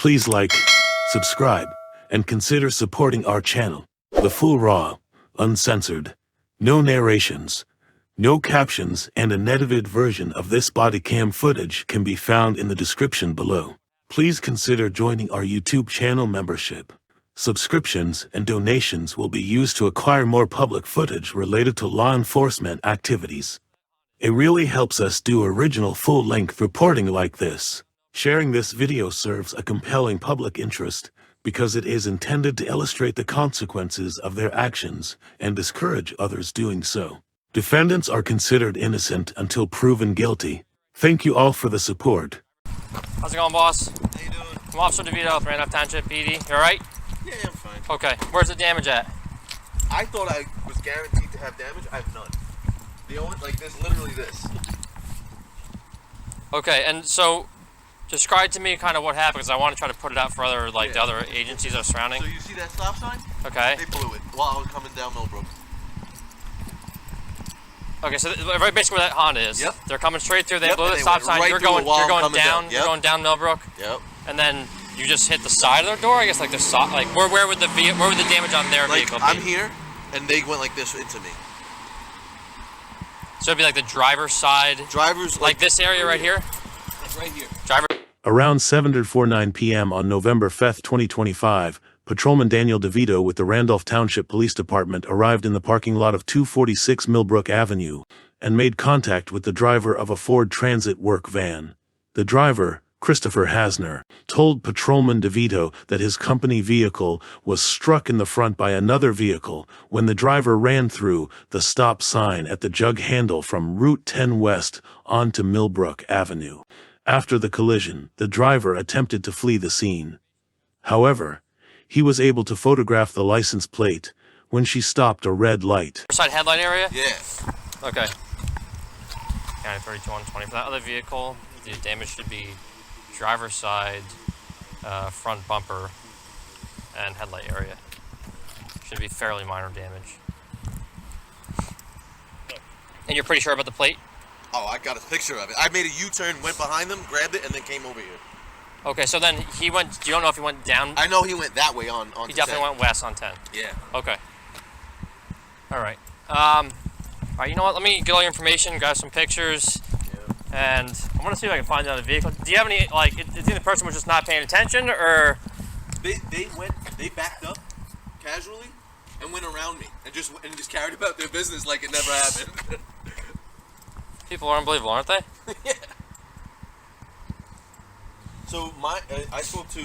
Please like, subscribe, and consider supporting our channel. The full raw, uncensored, no narrations, no captions, and an edited version of this body cam footage can be found in the description below. Please consider joining our YouTube channel membership. Subscriptions and donations will be used to acquire more public footage related to law enforcement activities. It really helps us do original full-length reporting like this. Sharing this video serves a compelling public interest because it is intended to illustrate the consequences of their actions and discourage others doing so. Defendants are considered innocent until proven guilty. Thank you all for the support. How's it going, boss? How you doing? I'm Officer DeVito with Around Township PD. You alright? Yeah, I'm fine. Okay. Where's the damage at? I thought I was guaranteed to have damage. I have none. The only, like, there's literally this. Okay, and so describe to me kind of what happened, because I want to try to put it out for other, the other agencies that are surrounding. So you see that stop sign? Okay. They blew it while I was coming down Millbrook. Okay, so right basically where that Honda is. Yep. They're coming straight through. They Yep, blew the they stop went sign. right You're through going it while I'm down. coming down. Yep. You're going down Millbrook. Yep. And then you just hit the side of the door. I guess like the where would the damage on their vehicle be? I'm here, and they went like this into me. So it'd be like the driver's side. Driver's like this area right here. Right here. Driver. Around 7:49 p.m. on November 5th, 2025, Patrolman DeVito with the Randolph Township Police Department arrived in the parking lot of 246 Millbrook Avenue and made contact with the driver of a Ford Transit work van. The driver, Christopher Hasner, told Patrolman DeVito that his company vehicle was struck in the front by another vehicle when the driver ran through the stop sign at the jug handle from Route 10 West onto Millbrook Avenue. After the collision, the driver attempted to flee the scene. However, he was able to photograph the license plate when she stopped a red light. Side headlight area? Yeah. Okay. County 32-120 for that other vehicle. The damage should be driver's side, front bumper, and headlight area. Should be fairly minor damage. And you're pretty sure about the plate? Oh, I got a picture of it. I made a U-turn, went behind them, grabbed it, and then came over here. Okay, so then he went. You don't know if he went down? I know he went that way on He definitely 10. went west on 10. Yeah. Okay. All right. All right. You know what? Let me get all your information, grab some pictures, and I want to see if I can find out the vehicle. Do you have any like? Do you think the person was just not paying attention, or? They backed up casually and went around me and just carried about their business like it never happened. People are unbelievable, aren't they? Yeah. So I spoke to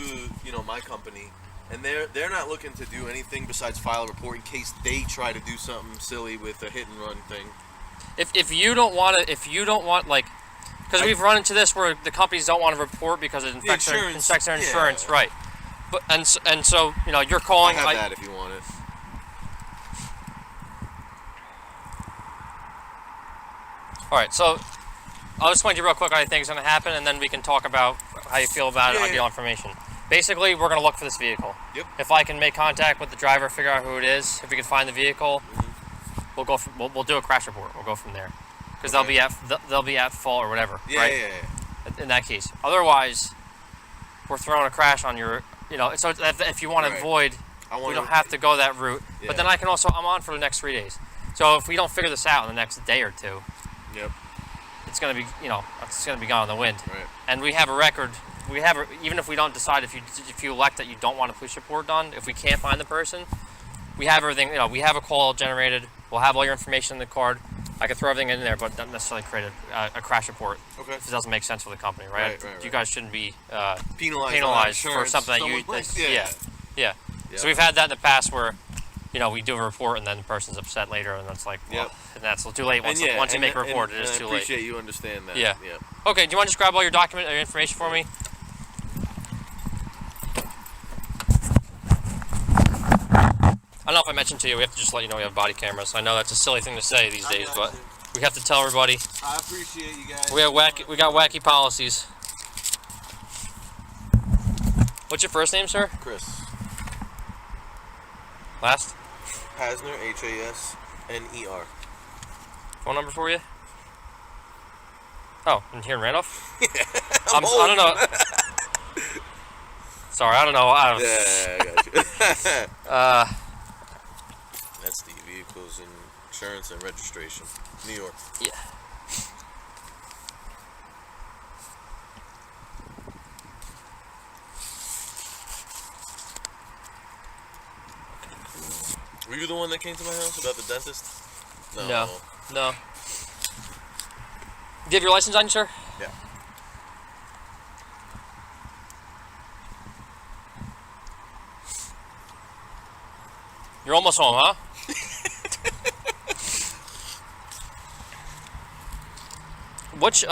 my company, and they're not looking to do anything besides file a report in case they try to do something silly with a hit and run thing. If you don't want like, because we've run into this where the companies don't want to report because it infects their insurance, yeah. right? But and so you're calling. I have that if you want it. All right, so I'll explain to you real quick what I think is going to happen, and then we can talk about how you feel about it, ideal information. Basically, we're going to look for this vehicle. Yep. If I can make contact with the driver, figure out who it is, if we can find the vehicle, we'll do a crash report. We'll go from there, because they'll be at fault or whatever. Yeah, right? yeah. In that case, otherwise, we're throwing a crash on your. So if you want to avoid, we don't have to go that route. Yeah. But then I'm on for the next 3 days. So if we don't figure this out in the next day or two. Yep. It's gonna be, it's gonna be gone in the wind. Right. And we have a record. Even if we don't decide, if you elect that you don't want a police report done, if we can't find the person, we have everything. We have a call generated. We'll have all your information in the card. I could throw everything in there, but not necessarily create a crash report. Okay. If it doesn't make sense for the company, right? Right. You guys shouldn't be penalized for something that you. Yeah. Yep. So we've had that in the past where. We do a report and then the person's upset later, and that's like, well, and that's too late. Once you make a report, it is too late. I appreciate you understand that. Yeah. Okay, do you want to just grab all your information for me? I don't know if I mentioned to you, we have to just let you know we have body cameras. I know that's a silly thing to say these days, but we have to tell everybody. I appreciate you guys. We got wacky policies. What's your first name, sir? Chris. Last? Hasner, Hasner. Phone number for you? Oh, in here in Randolph? Yeah. I don't know. Sorry, I don't know. Yeah, I got you. That's the vehicles insurance and registration, New York. Yeah. Were you the one that came to my house about the dentist? No. Do you have your license on you, sir? Yeah. You're almost home, huh? Which is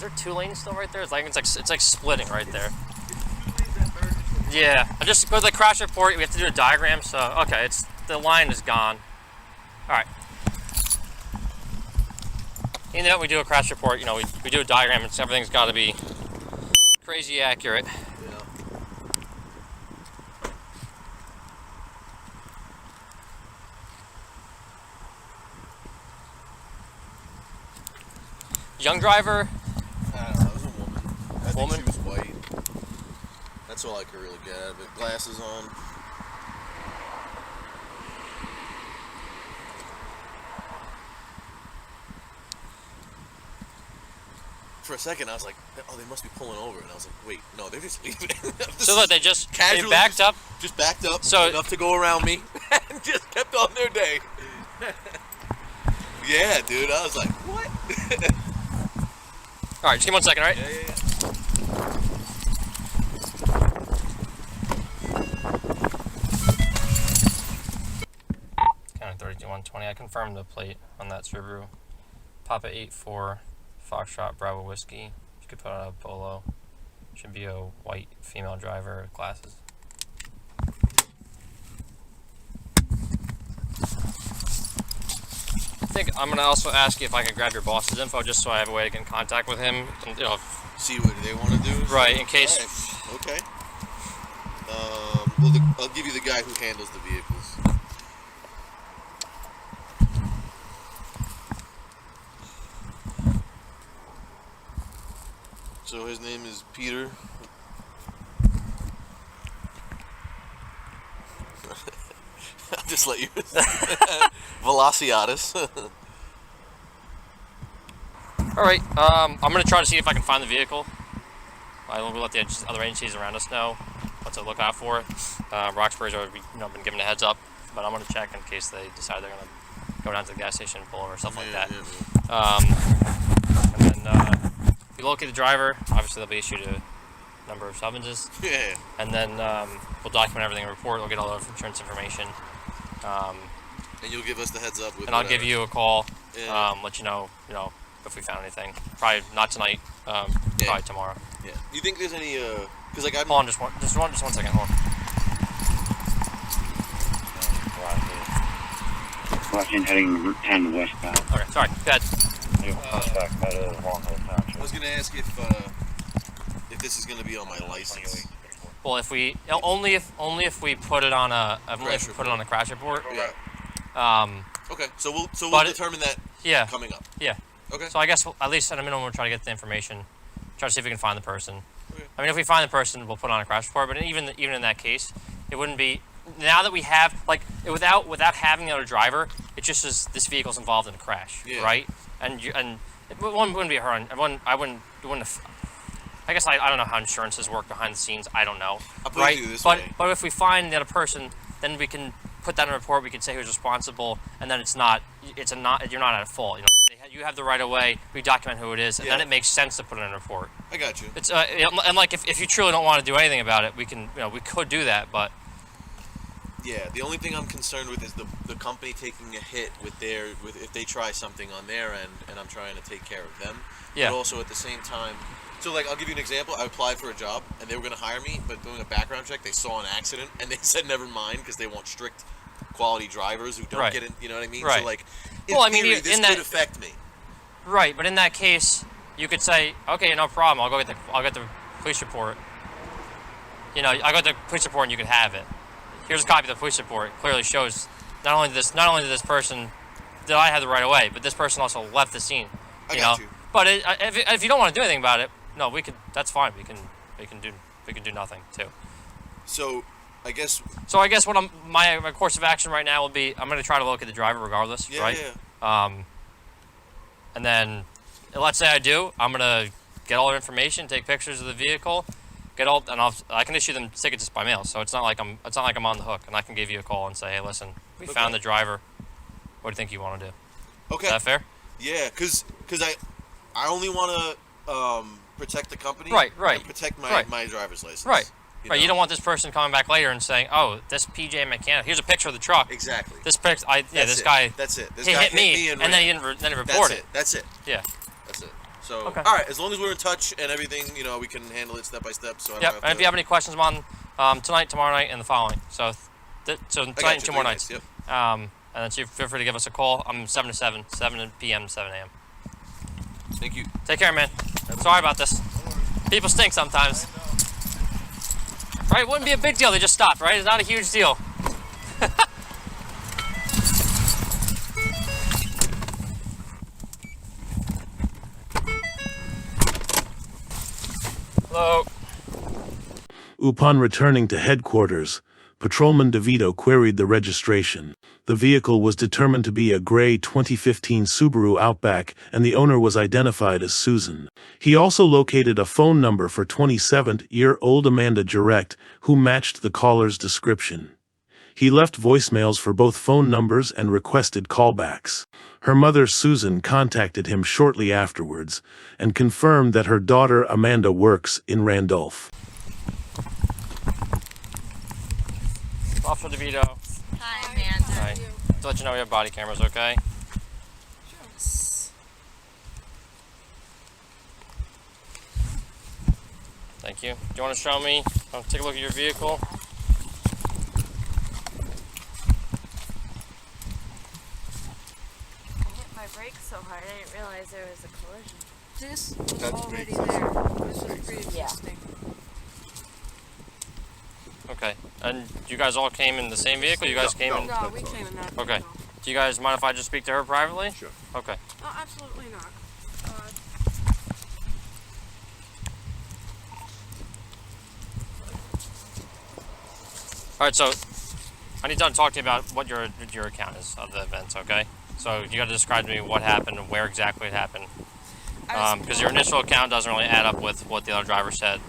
there 2 lanes still right there? It's like splitting right there. Yeah, I just go to the crash report. We have to do a diagram. So okay, the line is gone. All right. In that we do a crash report, we do a diagram, and everything's got to be crazy accurate. Yeah. Young driver. I don't know. It was a woman. I think Woman? she was white. That's all I could really get out of it. Glasses on. For a second, I was like, "Oh, they must be pulling over," and I was like, "Wait, no, they're just leaving." So look, they casually backed up. Just backed up, So- enough to go around me, and just kept on their day. Yeah, dude, I was like, "What?" All right, just give me 1 second, all right? Yeah. County 32-120. I confirmed the plate on that Subaru. Papa 84 Foxtrot Bravo Whiskey. You could put on a polo. Should be a white female driver with glasses. I think I'm gonna also ask you if I could grab your boss's info just so I have a way to get in contact with him. And, See what they want to do. right, in case. Right. Okay. I'll give you the guy who handles the vehicles. So his name is Peter. I'll just let you. Velociatus. All right, I'm gonna try to see if I can find the vehicle. I will let the other agencies around us know what to look out for. Roxbury's already been given a heads up, but I'm gonna check in case they decide they're gonna go down to the gas station and pull over, stuff like that. And then we locate the driver. Obviously, they'll be issued a number of summonses. Yeah. And then we'll document everything in the report. We'll get all the insurance information. And you'll give us the heads up with. And I'll give you a call. Yeah. Let you know if we found anything. Probably not tonight. Probably tomorrow. Yeah. You think there's any? Because like I'm. Hold on, just one second. Hold on. Watching heading Route 10 westbound. Okay, sorry. Go ahead. I was gonna ask if this is gonna be on my license. Well, if we only if we put it on a crash report. Yeah. Okay. So we'll but determine that. Yeah. Coming up. Yeah. Okay. So I guess at least at a minimum we'll try to get the information. Try to see if we can find the person. Okay. I mean, if we find the person, we'll put on a crash report. But even in that case, it wouldn't be. Now that we have without having the other driver, it just is this vehicle's involved in a crash, Yeah. right? And it wouldn't be her. I wouldn't have. I guess I don't know how insurances work behind the scenes. I don't know. I'll put it right? to you this but way. but if we find the other person, then we can put that in a report. We can say who's responsible, and then you're not at fault. You have the right of way. We document who it is, and then Yeah. it makes sense to put it in a report. I got you. It's and like if you truly don't want to do anything about it, we could do that, but. Yeah, the only thing I'm concerned with is the company taking a hit with if they try something on their end, and I'm trying to take care of them. Yeah. But also at the same time, so like I'll give you an example. I applied for a job, and they were going to hire me, but doing a background check, they saw an accident, and they said never mind because they want strict quality drivers who don't Right. get in. You know what I mean? Right. So like, in Well, I mean, theory, this in could that- affect me. Right, but in that case, you could say, okay, no problem. I'll get the police report. I'll go get the police report, and you can have it. Here's a copy of the police report. It clearly shows not only did this person did I have the right of way, but this person also left the scene. I got you. But if you don't want to do anything about it, no, we could. That's fine. We can We can do nothing too. So, I guess what my course of action right now will be, I'm going to try to locate the driver regardless, right? Yeah. And then, let's say I do, I'm going to get all their information, take pictures of the vehicle, I can issue them tickets just by mail. So it's not like I'm on the hook, and I can give you a call and say, hey, listen, we found the driver. What do you think you want to do? Okay. Is that fair? Yeah, because I only want to protect the company. Right. And protect my driver's license. Right. Right. You don't want this person coming back later and saying, "Oh, this PJ mechanic. Here's a picture of the truck." Exactly. This picture. This guy. That's it. This he guy hit me, and then he didn't report it. That's it. Yeah. That's it. So, okay. All right. As long as we're in touch and everything, we can handle it step by step. So. Yep. And if you have any questions, I'm on tonight, tomorrow night, and the following. So tonight and 2 more nights. Yep. And then feel free to give us a call. I'm 7 to 7, 7 p.m. to 7 a.m. Thank you. Take care, man. Sorry about this. People stink sometimes. Right? It wouldn't be a big deal. They just stopped, right? It's not a huge deal. Hello. Upon returning to headquarters, Patrolman DeVito queried the registration. The vehicle was determined to be a gray 2015 Subaru Outback, and the owner was identified as Susan. He also located a phone number for 27-year-old Amanda Jarrett, who matched the caller's description. He left voicemails for both phone numbers and requested callbacks. Her mother, Susan, contacted him shortly afterwards and confirmed that her daughter, Amanda, works in Randolph. Officer DeVito. Hi, Amanda. Hi. To let you know we have body cameras, okay? Sure. Thank you. Do you want to show me? I'll take a look at your vehicle. I hit my brakes so hard I didn't realize there was a collision. This was That's already pretty there. This was pre-existing. Okay. And you guys all came in the same vehicle? You guys came in? No, we came in that. Okay. No. Do you guys mind if I just speak to her privately? Sure. Okay. No, absolutely not. All right, so I need to talk to you about what your account is of the events, okay? So you got to describe to me what happened and where exactly it happened. Because your initial account doesn't really add up with what the other driver said.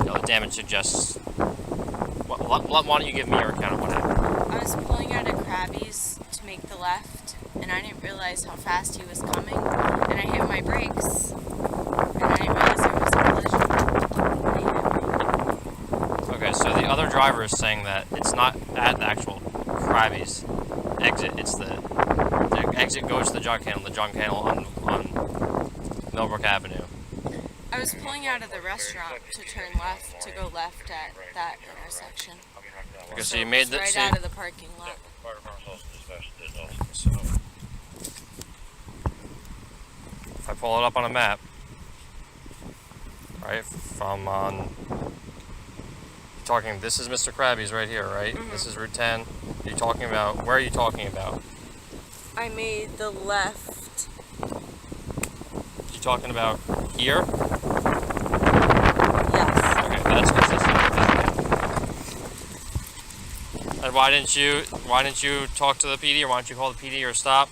The damage suggests... Why don't you give me your account of what happened? I was pulling out of Crabby's to make the left, and I didn't realize how fast he was coming, and I hit my brakes, and I didn't realize there was a collision, and he hit me. Okay, so the other driver is saying that it's not at the actual Crabby's exit, it's the exit goes to the junk handle on Millbrook Avenue. I was pulling out of the restaurant to turn left, to go left at that intersection. Okay, so you made it was right out of the parking lot. So, if I pull it up on a map, right, from talking, this is Mr. Crabby's right here, right? Mm-hmm. This is Route 10. You're talking about, where are you talking about? I made the left. You talking about here? Yes. Okay, that's consistent. And why didn't you talk to the PD, or why don't you call the PD or stop?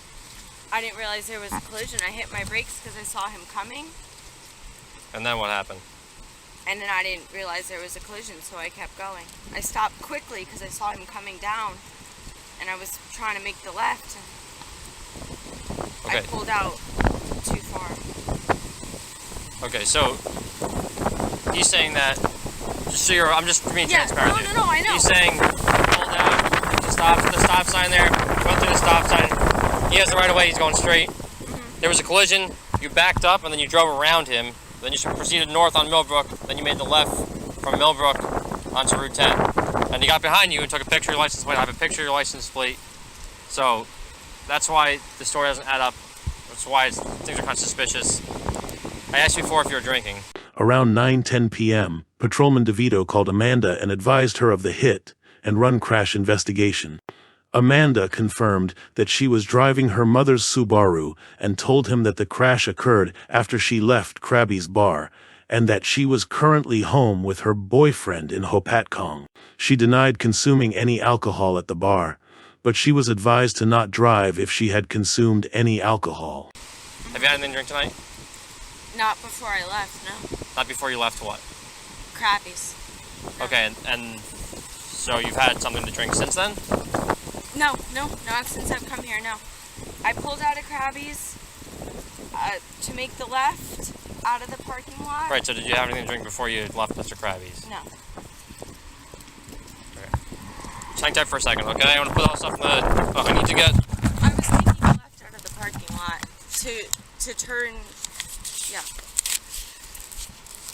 I didn't realize there was a collision. I hit my brakes because I saw him coming, And then what happened? and then I didn't realize there was a collision, so I kept going. I stopped quickly because I saw him coming down, and I was trying to make the left. And Okay. I pulled out too far. Okay, so he's saying that. Just so I'm just being transparent. with you. No, I know. He's saying pulled out to the stop sign there. Went through the stop sign. He has the right of way. He's going straight. Mm-hmm. There was a collision. You backed up and then you drove around him. Then you proceeded north on Millbrook. Then you made the left from Millbrook onto Route 10. And he got behind you and took a picture of your license plate. I have a picture of your license plate. So that's why the story doesn't add up. That's why things are kind of suspicious. I asked you before if you were drinking. Around 9:10 p.m., Patrolman DeVito called Amanda and advised her of the hit and run crash investigation. Amanda confirmed that she was driving her mother's Subaru and told him that the crash occurred after she left Crabby's bar and that she was currently home with her boyfriend in Hopatcong. She denied consuming any alcohol at the bar, but she was advised to not drive if she had consumed any alcohol. Have you had anything to drink tonight? Not before I left, no. Not before you left what? Crabby's. Okay, and so you've had something to drink since then? No, not since I've come here, no. I pulled out of Crabby's to make the left out of the parking lot. Right, so did you have anything to drink before you left Mr. Crabby's? No. Okay. Just hang tight for a second, okay? I want to put all this stuff in the... Oh, I need to get... I was taking a left out of the parking lot to turn,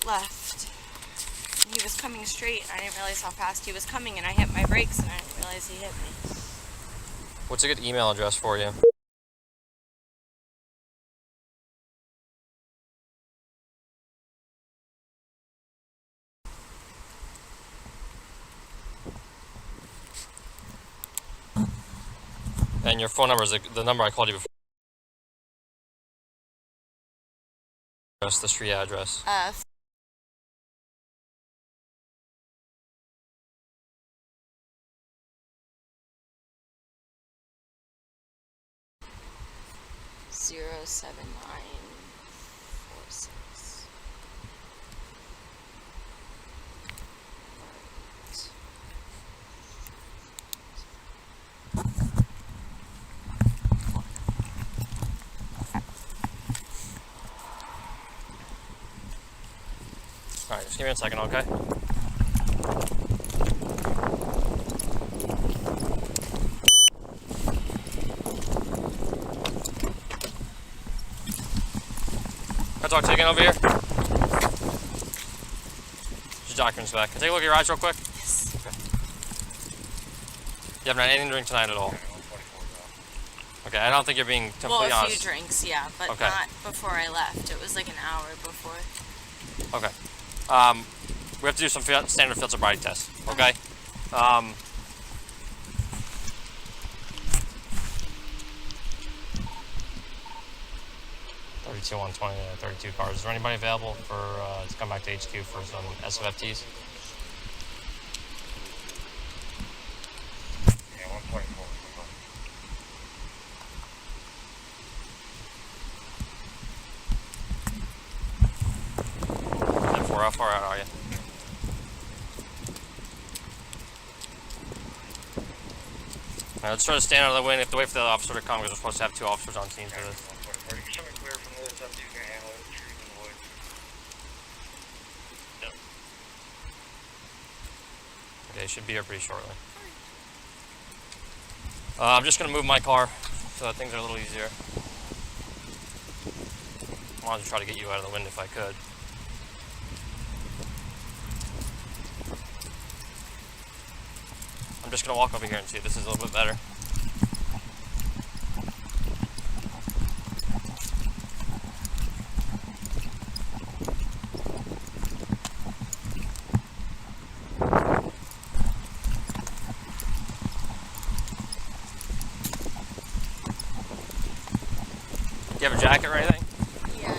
left. He was coming straight, and I didn't realize how fast he was coming, and I hit my brakes, and I didn't realize he hit me. What's a good email address for you? And your phone number is the number I called you before. The street address. 07946. Alright, just give me a second, okay? Can I talk to you again over here? Your documents back. Can I take a look at your eyes real quick? Yes. Okay. You haven't had anything to drink tonight at all? Okay, I don't think you're being completely Well, a honest. few drinks, yeah, but Okay. not before I left. It was like an hour before. Okay. We have to do some standard field sobriety tests, okay? 32 120, 32 cars. Is there anybody available for to come back to HQ for some SFFTs? Yeah, 124. And how far out are you? All right, let's try to stand out of the way and have to wait for the officer to come because we're supposed to have 2 officers on scene for this. 124. Can somebody clear from this? That dude's gonna handle it. Trees in the woods. Yep. Okay, should be here pretty shortly. I'm just gonna move my car so that things are a little easier. I wanted to try to get you out of the wind if I could. I'm just gonna walk over here and see if this is a little bit better. Do you have a jacket or anything? Yeah.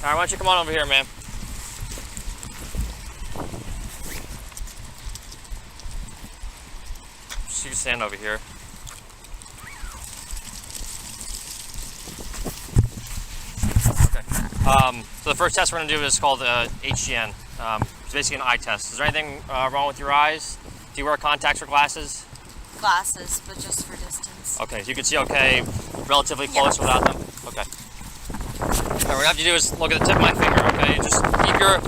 Alright, why don't you come on over here, man? Just you can stand over here. Okay. So the first test we're going to do is called HGN. It's basically an eye test. Is there anything wrong with your eyes? Do you wear contacts or glasses? Glasses, but just for distance. Okay, so you can see okay, relatively close without them? Okay. Alright, what I have to do is look at the tip of my finger, okay? Just keep your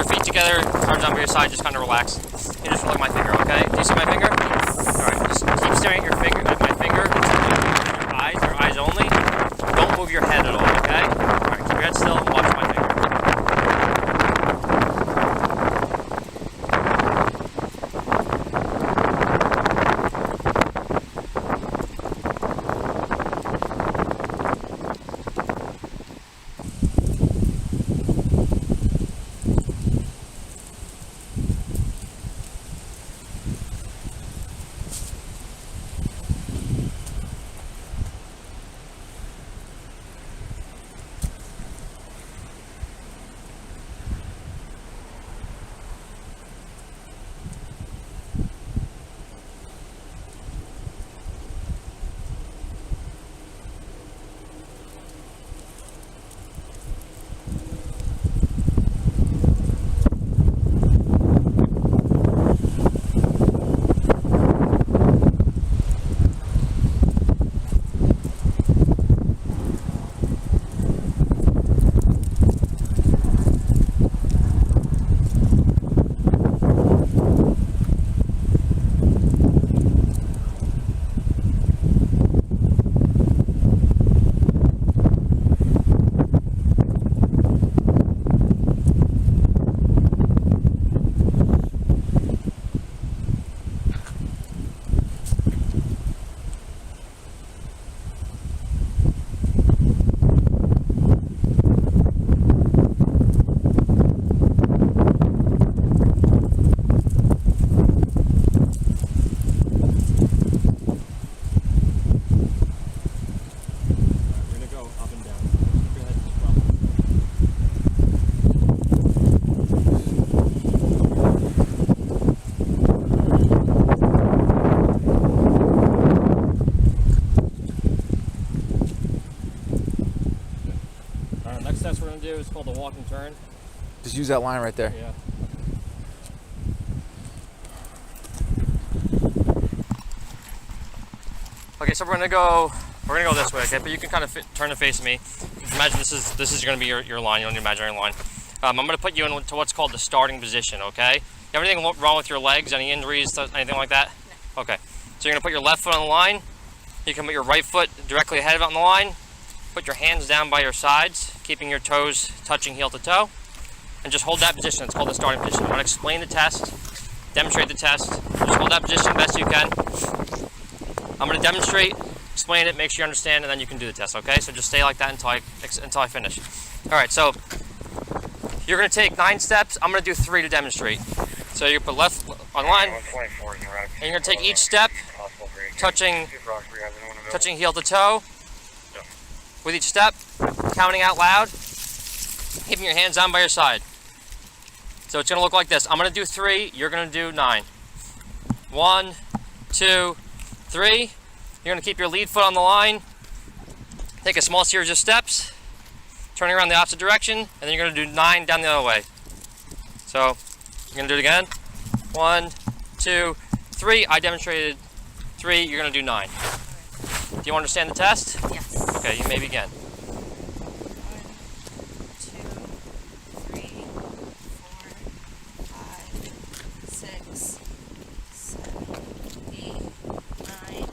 feet together, arms down by your side, just kind of relax. You just look at my finger, okay? Do you see my finger? Alright, just keep staring at your finger, at my finger. Your eyes only. Don't move your head at all, okay? Alright, keep your head still and watch my finger. It's called the walk and turn. Just use that line right there. Yeah. Okay, so we're gonna go this way, okay? But you can kind of turn and face me. Imagine this is gonna be your line. You don't need imaginary line. I'm gonna put you into what's called the starting position, okay? You have anything wrong with your legs? Any injuries? Anything like that? No. Okay. So you're gonna put your left foot on the line. You can put your right foot directly ahead of it on the line. Put your hands down by your sides, keeping your toes touching heel to toe, and just hold that position. It's called the starting position. I'm going to explain the test, demonstrate the test. Just hold that position best you can. I'm going to demonstrate, explain it, make sure you understand, and then you can do the test, okay? So just stay like that until I finish. All right, so you're going to take 9 steps. I'm going to do 3 to demonstrate. So you put left on line, and you're going to take each step, touching heel to toe. With each step, counting out loud, keeping your hands down by your side. So it's gonna look like this. I'm gonna do 3, you're gonna do 9. 1, 2, 3. You're gonna keep your lead foot on the line, take a small series of steps, turning around the opposite direction, and then you're gonna do 9 down the other way. So, you're gonna do it again. 1, 2, 3. I demonstrated 3, you're gonna do 9. Do you understand the test? Yes. Okay, you may begin. 1, 2, 3, 4, 5, 6, 7, 8, 9.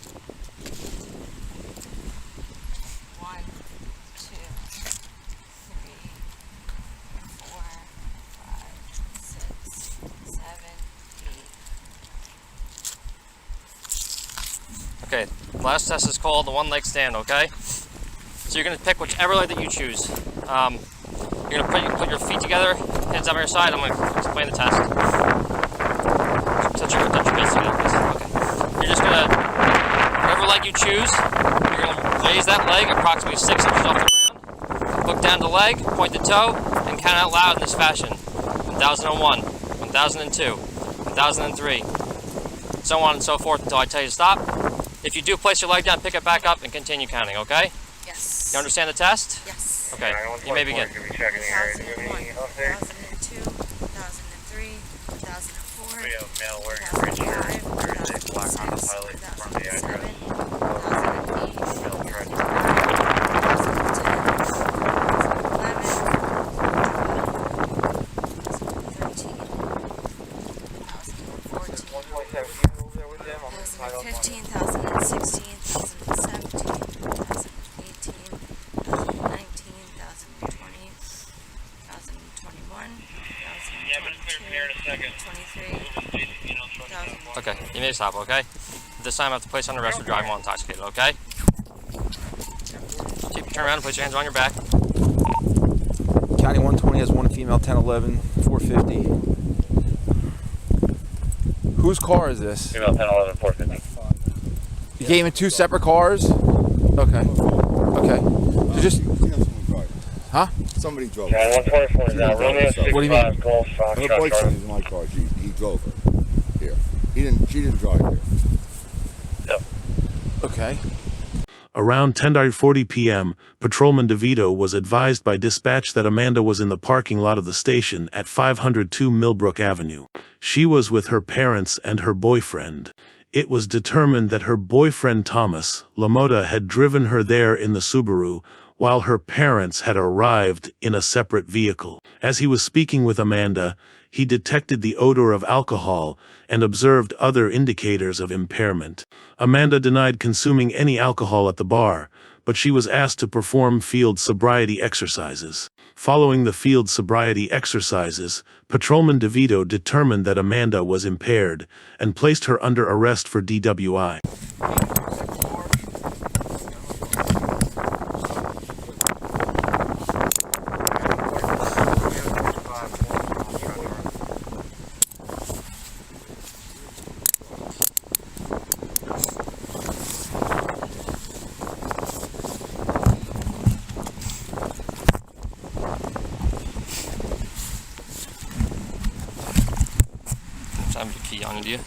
1, 2, 3, 4, 5, 6, 7, 8. Okay, last test is called the one leg stand, okay? So you're going to pick whichever leg that you choose. You're going to put your feet together, hands on your side. I'm going to explain the test. Touch your face together, please. Okay. You're just going to, whatever leg you choose, you're going to raise that leg approximately 6 inches off the ground. Look down the leg, point the toe, and count out loud in this fashion. 1001, 1002, 1003, so on and so forth until I tell you to stop. If you do place your leg down, pick it back up and continue counting, okay? Yes. You understand the test? Yes. Okay, you may begin. 2001, 2002, 2003, 2004, 2005, 2006, 2007, 2008. any stop, okay? This time I have to place you under arrest for driving while intoxicated, okay? Turn around and place your hands on your back. County 120 has one female, 1011, 450. Whose car is this? Female 1011, 450. You came in two separate cars? Okay. Okay. So just, huh? Somebody drove Yeah, her. 124 is now Romeo 65 What do you mean? Golf Her Foxtrot boyfriend Charlie. is in my car. He drove her here. She didn't drive here. Yep. Okay. Around 10:40 p.m., Patrolman DeVito was advised by dispatch that Amanda was in the parking lot of the station at 502 Millbrook Avenue. She was with her parents and her boyfriend. It was determined that her boyfriend Thomas Lamotta had driven her there in the Subaru, while her parents had arrived in a separate vehicle. As he was speaking with Amanda, he detected the odor of alcohol and observed other indicators of impairment. Amanda denied consuming any alcohol at the bar, but she was asked to perform field sobriety exercises. Following the field sobriety exercises, Patrolman DeVito determined that Amanda was impaired and placed her under arrest for DWI. Time to key on you.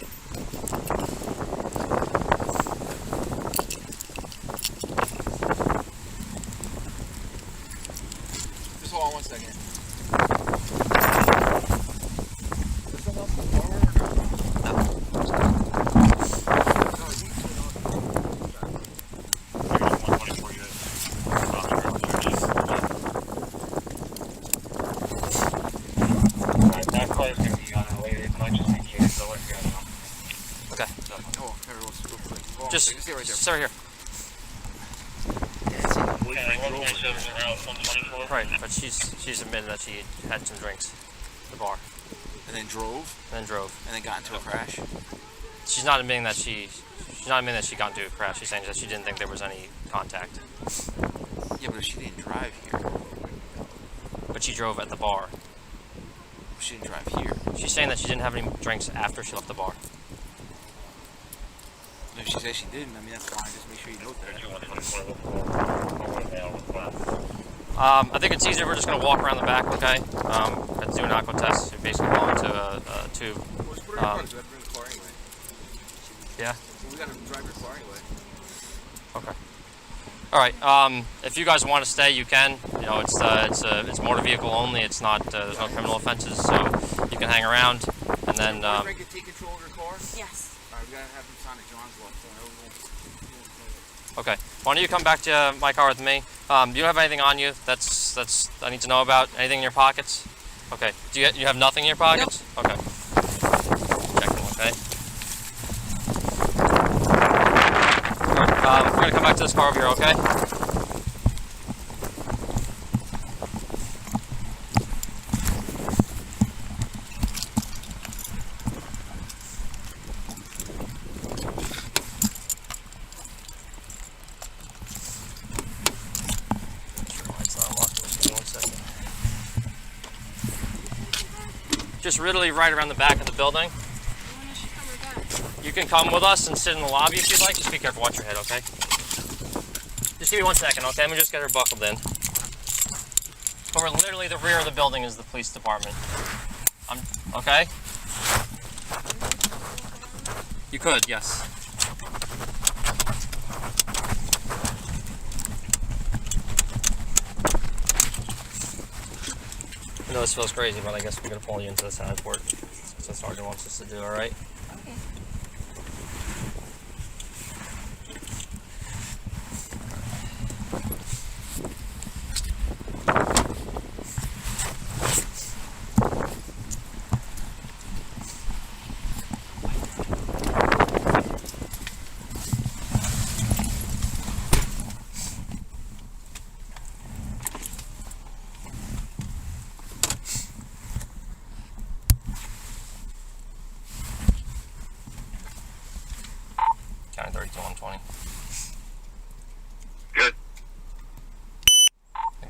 Just hold on 1 second. That car is going to be on our way. It might just be case, so let's go. Okay. Oh, everyone's real quick. Hold on, Just stay right there. start here. Okay, 127 is around 124. Right, but she's admitted that she had some drinks at the bar And then drove, and then drove. and then got into a crash. She's not admitting that she got into a crash. She's saying that she didn't think there was any contact, Yeah, but if she didn't drive here, but she drove at the bar. she didn't drive here. She's saying that she didn't have any drinks after she left the bar. If she says she didn't, I mean, that's fine. Just make sure you note that. 124. I think it's easier. We're just gonna walk around the back, okay? Let's do an aqua test. You're basically going to a tube. Let's put her in front, so we have to bring the car anyway. Yeah. So we gotta drive your car anyway. Okay. All right. If you guys want to stay, you can. You know, it's motor vehicle only. It's not. There's no criminal offenses, so you can hang around. And then. Frank can take control of your car? Yes. Alright, we gotta have him sign a John's law. Okay. Why don't you come back to my car with me? Do you have anything on you that's I need to know about? Anything in your pockets? Okay. Do you have nothing in your pockets? Nope. Okay. Check them. Okay. All right. We're gonna come back to this car over here. Okay. Just literally right around the back of the building. When is she coming back? You can come with us and sit in the lobby if you'd like. Just be careful, watch your head, okay? Just give me 1 second, okay? Let me just get her buckled in. But we're literally the rear of the building is the police department. Okay? You could, yes. I know this feels crazy, but I guess we're gonna pull you into the center port. That's what Sergeant wants us to do, alright? Okay.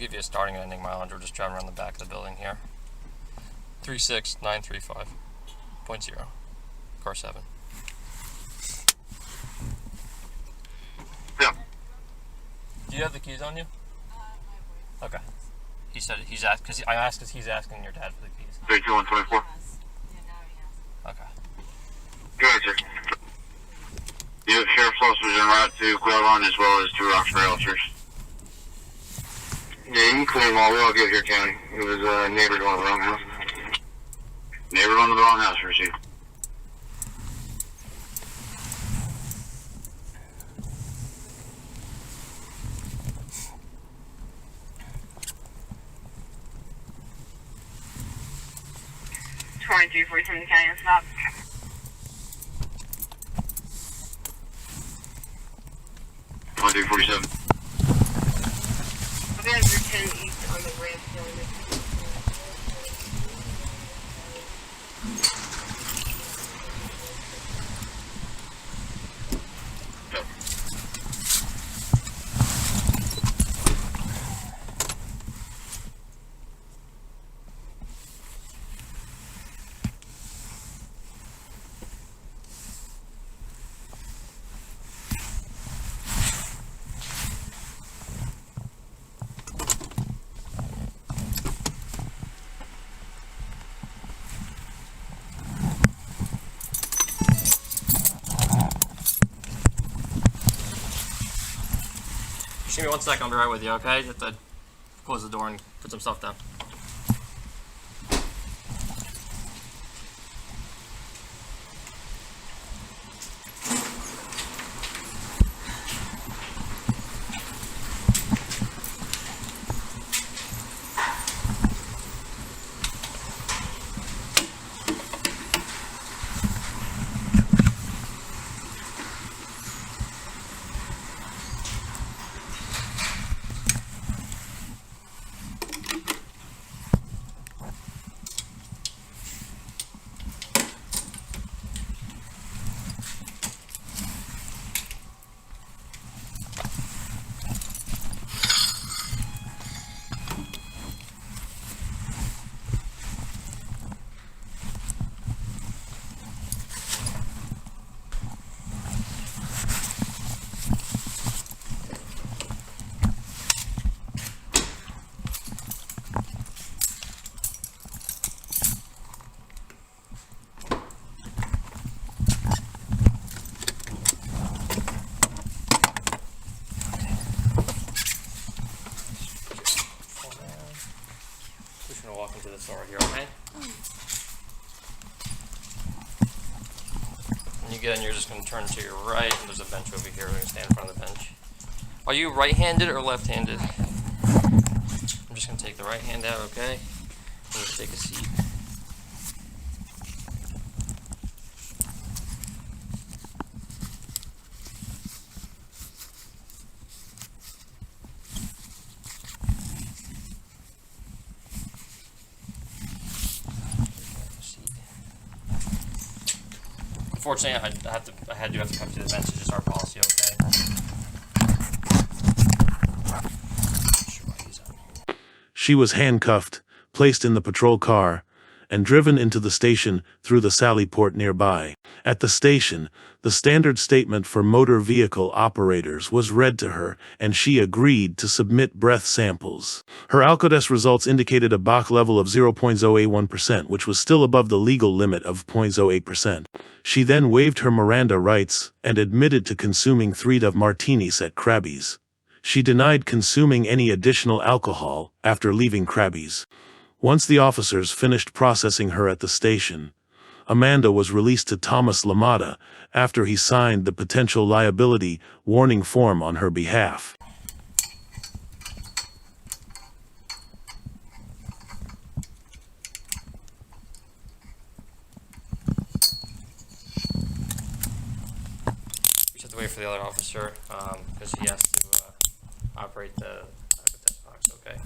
give you a starting and ending mileage. We're just driving around the back of the building here. 36935.0. Car 7. Yeah. Do you have the keys on you? Okay. He said he's asked because I asked because he's asking your dad for the keys. 32124. Okay. Go ahead, sir. You have sheriff's officers en route to Quailon as well as 2 Roxbury officers. Yeah, you can clear them all. We all get here, County. It was neighbored on the wrong house. Neighbored on the wrong house, receive. County, stop. 2347. I'm going to 10 east on the ramp. Just give me 1 second, I'll be right with you, okay? Just have to close the door and put some stuff down. Walk into this door here, okay? When you get in, you're just going to turn to your right, and there's a bench over here. We're going to stand in front of the bench. Are you right-handed or left-handed? I'm just going to take the right hand out, okay? And just take a seat. Unfortunately, I had to come to the bench. It's just our policy, okay? She was handcuffed, placed in the patrol car, and driven into the station through the Sally Port nearby. At the station, the standard statement for motor vehicle operators was read to her, and she agreed to submit breath samples. Her alcotest results indicated a Bach level of 0.081%, which was still above the legal limit of 0.08%. She then waived her Miranda rights and admitted to consuming 3 Dove martinis at Crabby's. She denied consuming any additional alcohol after leaving Crabby's. Once the officers finished processing her at the station, Amanda was released to Thomas Lamotta after he signed the potential liability warning form on her behalf. We just have to wait for the other officer because he has to operate the test box, okay?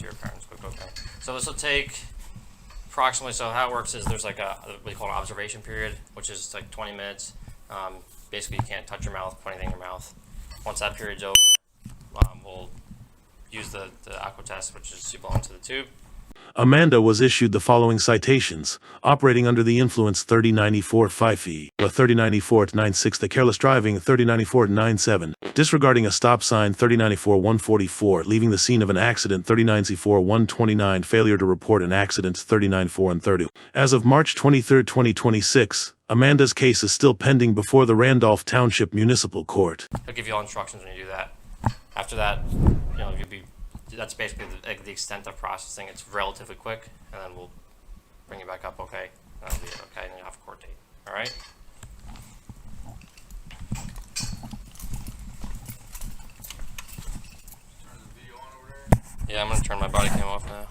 your parents. Quick, okay. So this will take approximately, so how it works is there's like what we call an observation period, which is like 20 minutes. Basically, you can't touch your mouth, put anything in your mouth. Once that period's over, we'll use the aqua test, which is you blow into the tube. Amanda was issued the following citations: operating under the influence 3094 5 a 3094 96, the careless driving 3094 97, disregarding a stop sign 3094 144, leaving the scene of an accident 3094 129, failure to report an accident 3094 and 30. As of March 23, 2026, Amanda's case is still pending before the Randolph Township Municipal Court. I'll give you all instructions when you do that. After that, that's basically the extent of processing. It's relatively quick, and then we'll bring you back up, okay? That'll be it, okay? And then you have a court date, all right? Yeah, I'm gonna turn my body cam off now.